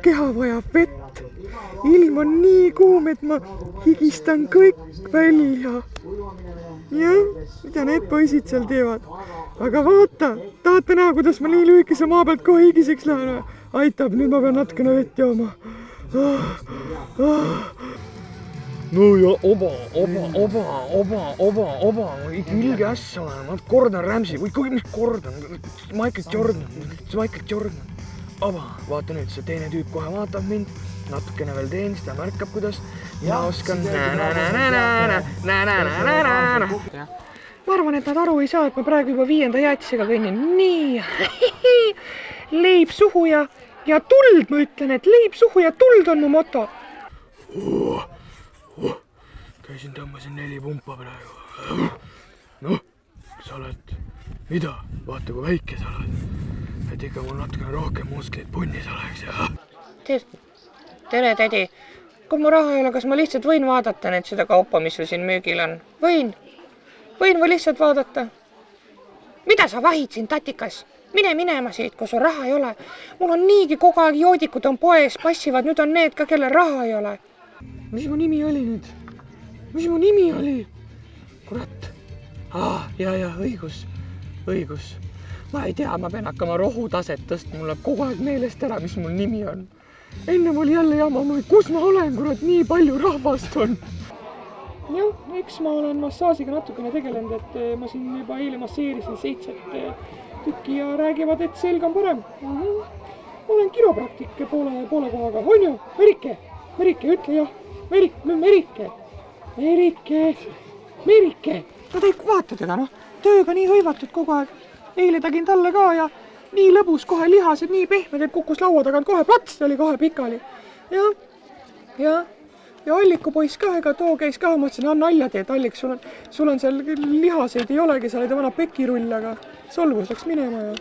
keha vajab vett. Ilm on nii kuum, et ma higistan kõik välja. Jah, mida need poisid seal teevad? Aga vaata, tahate näha, kuidas ma nii lühikese maa pealt kohe higiseks lähen? Aitab, nüüd ma pean natukene vett jooma. No ja oba, ilge ässa olen, ma Gordon Ramsay, või kui mis Gordon, Michael Jordan. Oba, vaata nüüd, see teine tüüp kohe vaatab mind, natukene veel teen, siis ta märkab, kuidas mina oskan. Ma arvan, et nad aru ei saa, et ma praegu juba 5. jäätisega kõnnin. Nii, leib suhu ja tuld, ma ütlen, et leib suhu ja tuld on mu moto. Käisin, tõmbasin 4 pumpa praegu. Noh, sa oled, mida? Vaata, kui väike sa oled. Et ikka mul natukene rohkem muskleid punnis oleks, jah. Tere, tädi. Kui mu raha ei ole, kas ma lihtsalt võin vaadata nüüd seda kaupa, mis sul siin müügil on? Võin või lihtsalt vaadata? Mida sa vahid siin, tatikas? Mine minema siit, kui sul raha ei ole. Mul on niigi kogu aeg joodikud on poes, passivad, nüüd on need ka, kellel raha ei ole. Mis mu nimi oli nüüd? Mis mu nimi oli? Kurat. Ja, õigus. Ma ei tea, ma pean hakkama rohutaset tõstma, mul läheb kogu aeg meelest ära, mis mul nimi on. Enne oli jälle jama, kus ma olen, kurat, nii palju rahvast on. Jah, eks ma olen massaažiga natukene tegelenud, et ma siin juba eile masseerisin 7 tükki ja räägivad, et selg on parem. Ma olen kiropraktik poole kohaga. On ju? Merike, ütle jah. Merike. No ta ei vaata teda, noh. Tööga nii hõivatud kogu aeg. Eile tagin talle ka ja nii lõbus kohe lihased, nii pehmed, et kukkus laua tagant kohe plats, oli kohe pikali. Ja Alliku poiss ka, ega too käis ka, mõtlesin, nalja teed, Allik, sul on seal lihaseid ei olegi, seal oli ta vana pekirull, aga solvus läks minema ja.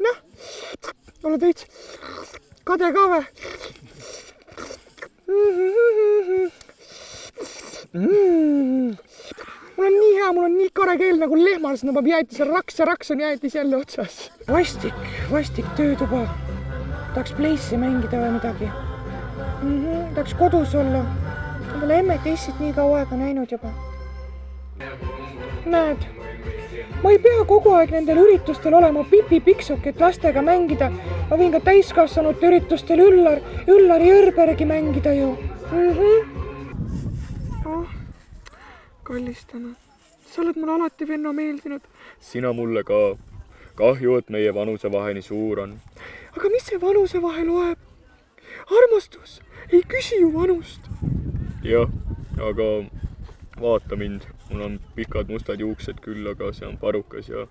Noh, oled veits kade ka või? Mul on nii hea, mul on nii kare keel nagu lehmal, sest nõbab jäätis ja raks on jäätis jälle otsas. Vastik töötuba. Tahaks pleissi mängida või midagi. Tahaks kodus olla. Pole emmet Essit nii kaua aega näinud juba. Näed, ma ei pea kogu aeg nendel üritustel olema Pipi-Piksok, et lastega mängida. Ma võin ka täiskasvanute üritustel Üllari Jörbergi mängida ju. Kallistanud. Sa oled mulle alati, venno, meeldinud. Sina mulle ka. Kahju, et meie vanusevahe nii suur on. Aga mis see vanusevahe loeb? Armastus ei küsi ju vanust. Jah, aga vaata mind. Mul on pikad mustad juuksed küll, aga see on parukas ja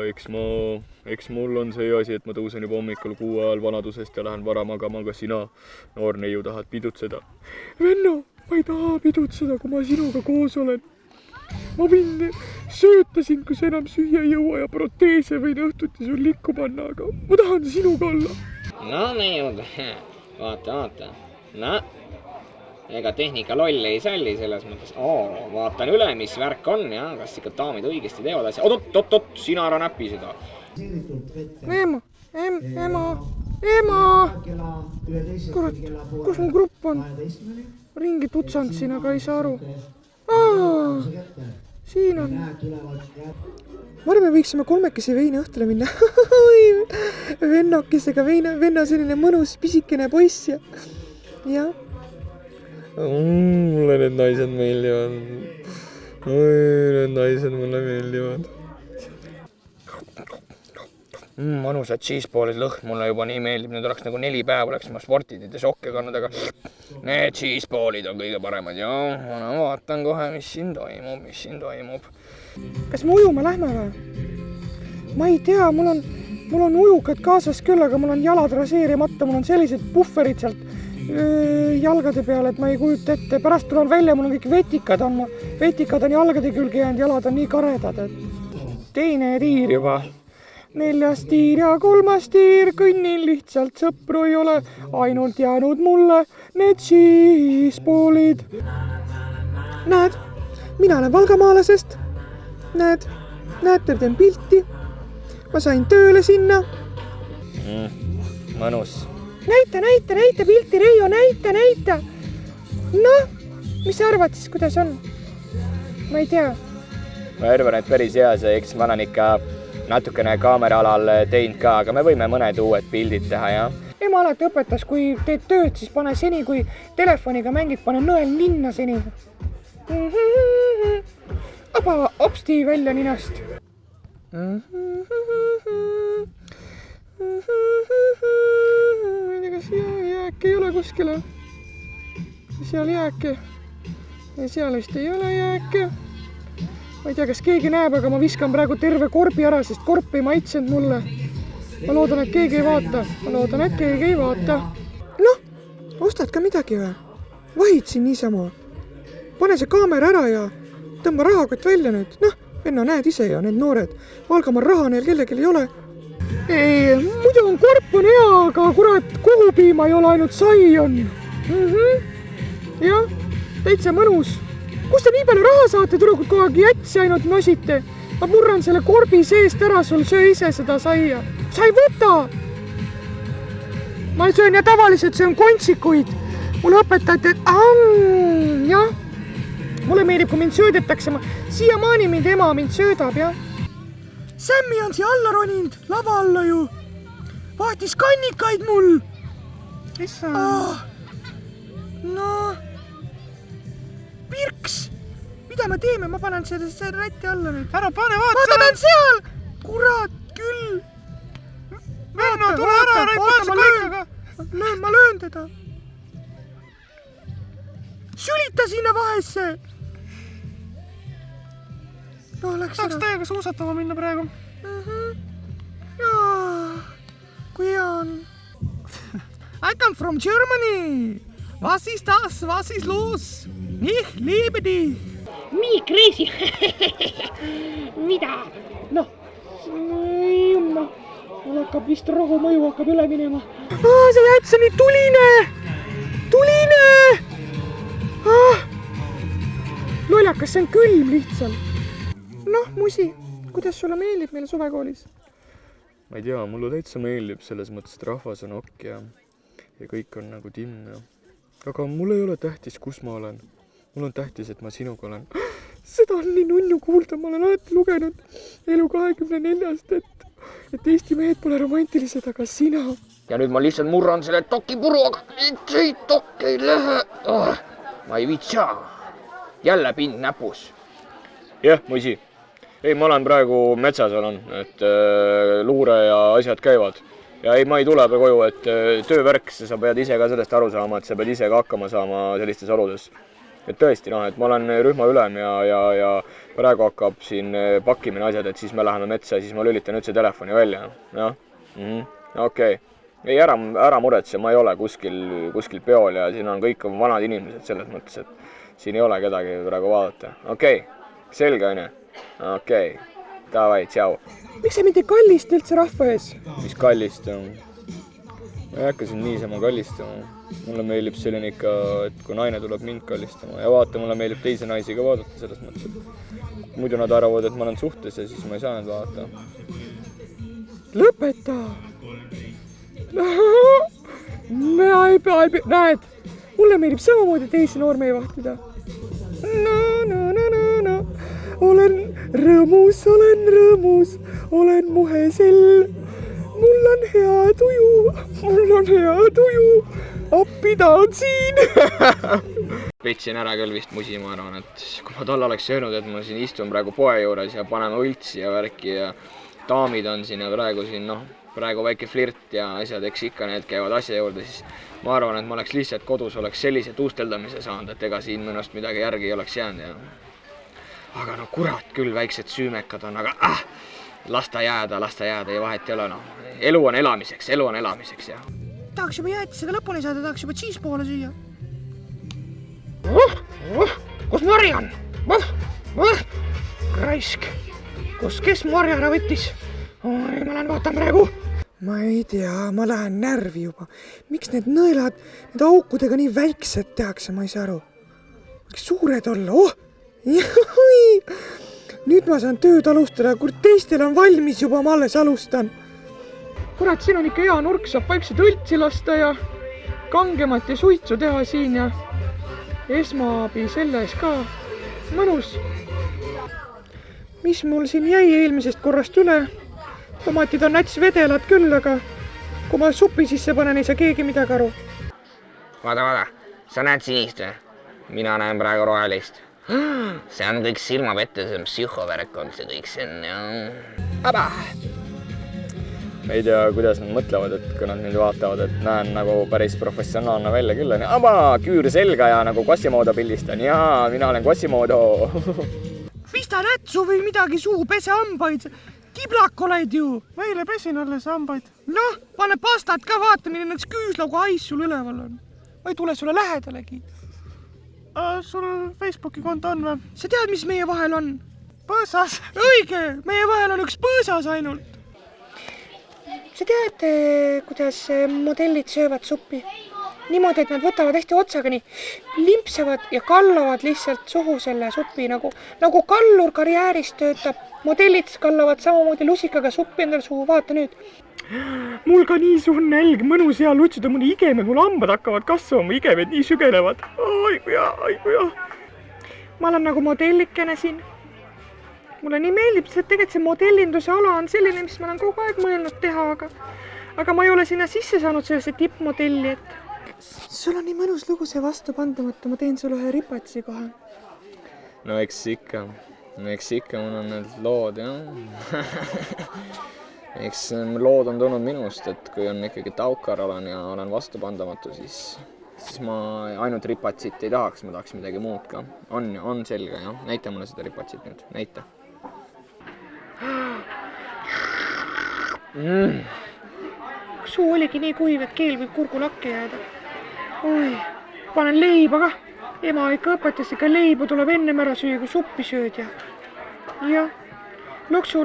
eks mul on see asi, et ma tõusen juba hommikul 6 ajal vanadusest ja lähen vara magama, aga sina, noor neiu, tahad pidutseda. Venno, ma ei taha pidutseda, kui ma sinuga koos olen. Ma võin sööta sind, kui sa enam süüa ei jõua ja proteese võin õhtuti sul likku panna, aga ma tahan sinuga olla. No neiud, vaata. No, ega tehnika loll ei salli selles mõttes. Vaatan üle, mis värk on ja kas ikka daamid õigesti teevad asja. Oot, sina ära näpi seda. Ema! Kurat, kus mu grupp on? Ringi tutsand siin, aga ei saa aru. Siin on. Ma arvan, me võiksime 3 veine õhtule minna. Vennokesega venna selline mõnus pisikene poiss ja. Mulle need naised meeldivad. Need naised mulle meeldivad. Mõnusad cheesepoolid lõhn mulle juba nii meeldib. Nüüd oleks nagu 4 päeva, oleks ma sportidid ja sokke kannud, aga need cheesepoolid on kõige paremad. Ma vaatan kohe, mis siin toimub. Kas me ujuma lähme või? Ma ei tea, mul on ujukad kaasas küll, aga mul on jalad raseerimata, mul on sellised pufferid sealt jalgade peale, et ma ei kujuta ette. Pärast tulen välja, mul on kõik vetikad on jalgade külge jäänud, jalad on nii karedad, et teine tiir juba. 4. tiir ja 3. tiir, kõnnin lihtsalt, sõpru ei ole, ainult jäänud mulle need cheesepoolid. Näed, mina olen valgamaalasest. Näed, näete, teen pilti. Ma sain tööle sinna. Mõnus. Näita pilti, Reijo, näita. Noh, mis sa arvad siis, kuidas on? Ma ei tea. Ma arvan, et päris hea see, eks ma olen ikka natukene kaameraalal teinud ka, aga me võime mõned uued pildid teha, jah? Ema alati õpetas, kui teed tööd, siis pane seni, kui telefoniga mängid, pane nõel ninna seni. Aba opsti välja ninast. Ma ei tea, kas jääke ei ole kuskile. Seal jääke. Ja seal vist ei ole jääke. Ma ei tea, kas keegi näeb, aga ma viskan praegu terve korbi ära, sest korp ei maitsenud mulle. Ma loodan, et keegi ei vaata. Noh, ostad ka midagi või? Vahid siin niisama. Pane see kaamera ära ja tõmba rahakott välja nüüd. Noh, Enno, näed ise ja need noored. Valgamal raha neil kellelgi ei ole. Ei, muidu on korp on hea, aga kurat, kohupiima ei ole, ainult sai on. Jah, täitsa mõnus. Kust te nii palju raha saate, tüdrukud kogu aeg jätsi ainult nosite? Ma murran selle korbi seest ära, sul söö ise seda saia. Sa ei võta! Ma söön ja tavaliselt söön kontsikuid. Mulle õpetati, et jah. Mulle meeldib, kui mind söödetakse. Siiamaani ema mind söödab, jah. Sammi on siia alla roninud, lava alla ju. Vaatis kannikaid mul. No... Pirks! Mida me teeme? Ma panen selle rätti alla nüüd. Ära pane, vaata! Ta on seal! Kurat, küll! Venno, tule ära, pane see kaikaga! Ma löön teda. Sülita sinna vahesse! No, läks ära. Saaks täiega suusatama minna praegu. Kui hea on. I come from Germany! Was ist das? Was ist los? Ich liebe dich! Nii crazy! Mida? Noh, jumma. Mul hakkab vist rohumõju hakkab üle minema. See jääb nii tuline! Tuline! Lollakas, see on külm lihtsalt. Noh, musi, kuidas sulle meeldib meil suvekoolis? Ma ei tea, mulle täitsa meeldib selles mõttes, et rahvas on okk ja kõik on nagu timm ja... Aga mul ei ole tähtis, kus ma olen. Mul on tähtis, et ma sinuga olen. Seda on nii nunnu kuulda. Ma olen alati lugenud Elu 24-st, et Eesti mehed pole romantilised, aga sina. Ja nüüd ma lihtsalt murran selle toki puru, aga see tokk ei lähe. Ma ei vitsa. Jälle pind näpus. Jah, muisi. Ei, ma olen praegu metsas olen, et luure ja asjad käivad. Ja ei, ma ei tule koju, et töövärk, sa pead ise ka sellest aru saama, et sa pead ise ka hakkama saama sellistes oludes. Et tõesti, et ma olen rühma ülem ja praegu hakkab siin pakkimine asjad, et siis me läheme metsa ja siis ma lülitan üldse telefoni välja. Jah, okei. Ei, ära muretse, ma ei ole kuskil peol ja siin on kõik vanad inimesed selles mõttes, et siin ei ole kedagi praegu vaadata. Okei, selge on ju? Okei. Davai, tšau. Miks sa mind ei kallista üldse rahva ees? Mis kallistama? Ma ei hakka siin niisama kallistama. Mulle meeldib selline ikka, et kui naine tuleb mind kallistama. Ja vaata, mulle meeldib teise naisi ka vaadata selles mõttes, et muidu nad arvavad, et ma olen suhtes ja siis ma ei saa need vaadata. Lõpeta! Näed, mulle meeldib samamoodi teisi noormehi vahtida. No. Olen rõõmus, olen muhesel. Mul on hea tuju. Appi ta on siin. Petsin ära küll vist musi, ma arvan, et kui ma talle oleks öelnud, et ma siin istun praegu poe juures ja paneme õltsi ja värki ja daamid on siin ja praegu siin, praegu väike flirt ja asjad, eks ikka need käivad asja juurde, siis ma arvan, et ma oleks lihtsalt kodus, oleks sellise tuusteldamise saanud, et ega siin mõnust midagi järgi ei oleks jäänud ja... Aga no kurat küll, väiksed süümekad on, aga las ta jääda, ei vahet ei ole, Elu on elamiseks, jah. Tahaks juba jäätisega lõpuni saada, tahaks juba cheesepoole süüa. Kus Mari on? Raisk. Kes Mari ära võttis? Ma lähen vaatan praegu. Ma ei tea, ma lähen närvi juba. Miks need nõelad, need aukudega nii väiksed tehakse, ma ei saa aru. Võiks suured olla, nüüd ma saan tööd alustada, kui teistel on valmis juba, ma alles alustan. Kurat, siin on ikka hea nurk, saab vaikselt õltsi lasta ja kangemat ja suitsu teha siin ja esmaabi selles ka. Mõnus. Mis mul siin jäi eelmisest korrast üle? Tomatid on nats vedelad küll, aga kui ma supi sisse panen, ei saa keegi midagi aru. Vaata, sa näed sinist või? Mina näen praegu rohelist. See on kõik silmapette, see on psühhovärk on see kõik, see on jah. Aba! Ma ei tea, kuidas nad mõtlevad, et kui nad nüüd vaatavad, et näen nagu päris professionaalne välja küll. Aba, küür selga ja nagu Quasimodo pildistan. Jaa, mina olen Quasimodo. Pista nätsu või midagi suhu, pese hambaid. Kiblak oled ju. Meile pesin alles hambaid. Noh, pane pastat ka, vaata, milline üks küüslaugu hais sul üleval on. Ma ei tule sulle lähedalegi. Sul Facebooki konto on või? Sa tead, mis meie vahel on? Põõsas. Õige, meie vahel on üks põõsas ainult. Sa tead, kuidas modellid söövad suppi? Niimoodi, et nad võtavad hästi otsaga nii, limpsevad ja kallavad lihtsalt suhu selle supi, nagu kallur karjääris töötab. Modellid kallavad samamoodi lusikaga suppi endale suhu, vaata nüüd. Mul ka nii suur nälg, mõnus hea lutsuda, mul igemed, mul hambad hakkavad kasvama, igemed nii sügelevad. Aigu ja. Ma olen nagu modellikene siin. Mulle nii meeldib, et tegelikult see modellinduse ala on selline, mis ma olen kogu aeg mõelnud teha, aga ma ei ole sinna sisse saanud sellesse tippmodelli, et sul on nii mõnus lugu see vastupandamatu, ma teen sulle ühe ripatsi kohe. No eks ikka, mul on need lood, jah. Eks lood on tulnud minust, et kui on ikkagi taukar olen ja olen vastupandamatu, siis ma ainult ripatsit ei tahaks, ma tahaks midagi muud ka. On selge, jah. Näita mulle seda ripatsit nüüd, näita. Suu oligi nii kuiv, et keel võib kurgu lakke jääda. Oi, panen leiba ka. Ema ikka õpetas, ikka leiba tuleb ennem ära süüa, kui suppi sööd ja. Jah, loksu.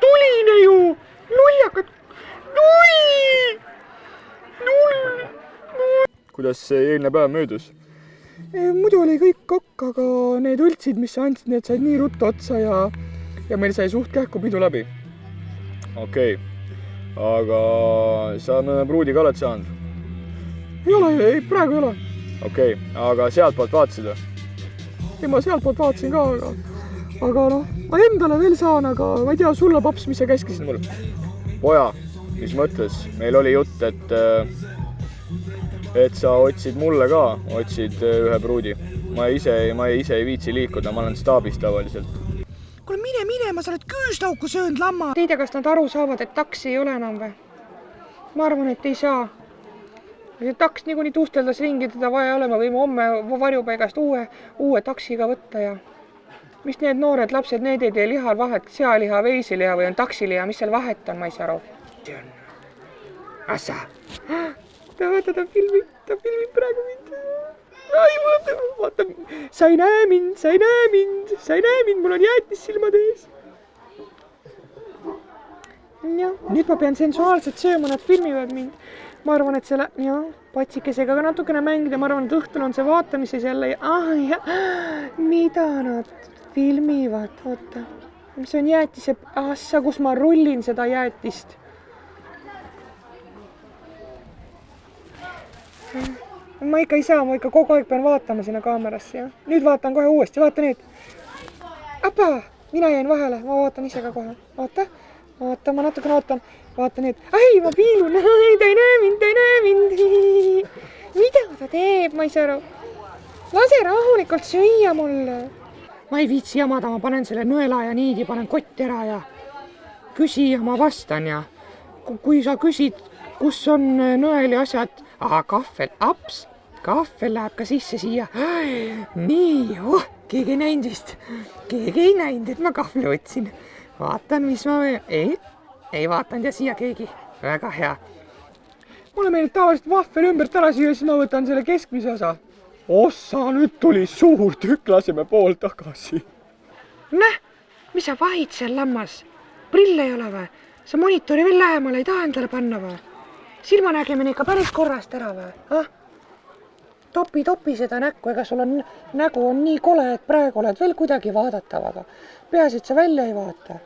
Tuline ju! Luljakad! Null! Kuidas see eelne päev möödus? Muidu oli kõik kokk, aga need õltsid, mis sa andsid, need said nii ruttu otsa ja meil sai suht kähku pidu läbi. Okei, aga sa pruudiga oled saanud? Ei ole, praegu ei ole. Okei, aga sealtpoolt vaatasid või? Ei, ma sealtpoolt vaatasin ka, aga noh, ma endale veel saan, aga ma ei tea, sulle paps, mis sa käskisid mul? Poja, mis mõttes? Meil oli jutt, et sa otsid mulle ka, otsid ühe pruudi. Ma ise ei viitsi liikuda, ma olen staabis tavaliselt. Kuule, mine, ma sa oled küüslauku söönud lamma. Ei tea, kas nad aru saavad, et taksi ei ole enam või? Ma arvan, et ei saa. Taks niikuinii tuusteldas ringi, teda vaja ei ole, me võime homme varjupaigast uue taksiga võtta ja mis need noored lapsed, need ei tee lihal vahet, sealiha, veisiliha või on taksiliha, mis seal vahet on, ma ei saa aru. Assa! Ta filmib praegu mind. Ai, vaata, sa ei näe mind, mul on jäätis silmade ees. Ja, nüüd ma pean sensuaalselt sööma, nad filmivad mind. Ma arvan, et selle, patsikesega ka natukene mängida, ma arvan, et õhtul on see vaatamises jälle. Mida nad filmivad, oota. Mis on jäätise, assa, kus ma rullin seda jäätist. Ma ikka ei saa, ma ikka kogu aeg pean vaatama sinna kaamerasse, jah. Nüüd vaatan kohe uuesti, vaata nüüd. Apa, mina jäin vahele, ma vaatan ise ka kohe. Vaata, ma natukene ootan. Vaata nüüd. Ai, ma piilun, ta ei näe mind. Mida ta teeb, ma ei saa aru. Lase rahulikult süüa mulle. Ma ei viitsi jamada, ma panen selle nõela ja niidi, panen kotti ära ja küsi ja ma vastan ja kui sa küsid, kus on nõel ja asjad, kahvel läheb ka sisse siia. Nii, keegi ei näinud vist. Keegi ei näinud, et ma kahvli otsin. Vaatan, mis ma veel. Ei vaatanud ja siia keegi. Väga hea. Mulle meeldib tavaliselt vahvel ümbert ära süüa, siis ma võtan selle keskmise osa. Ossa, nüüd tuli suur tükk, laseme pool tagasi. Näh, mis sa vahid seal lammas? Prill ei ole või? Sa monitori veel lähemale ei taha endale panna või? Silmanägemine ikka päris korrast ära või? topi seda näkku, ega sul on nägu on nii kole, et praegu oled veel kuidagi vaadatav, aga peaasi, et sa välja ei vaata.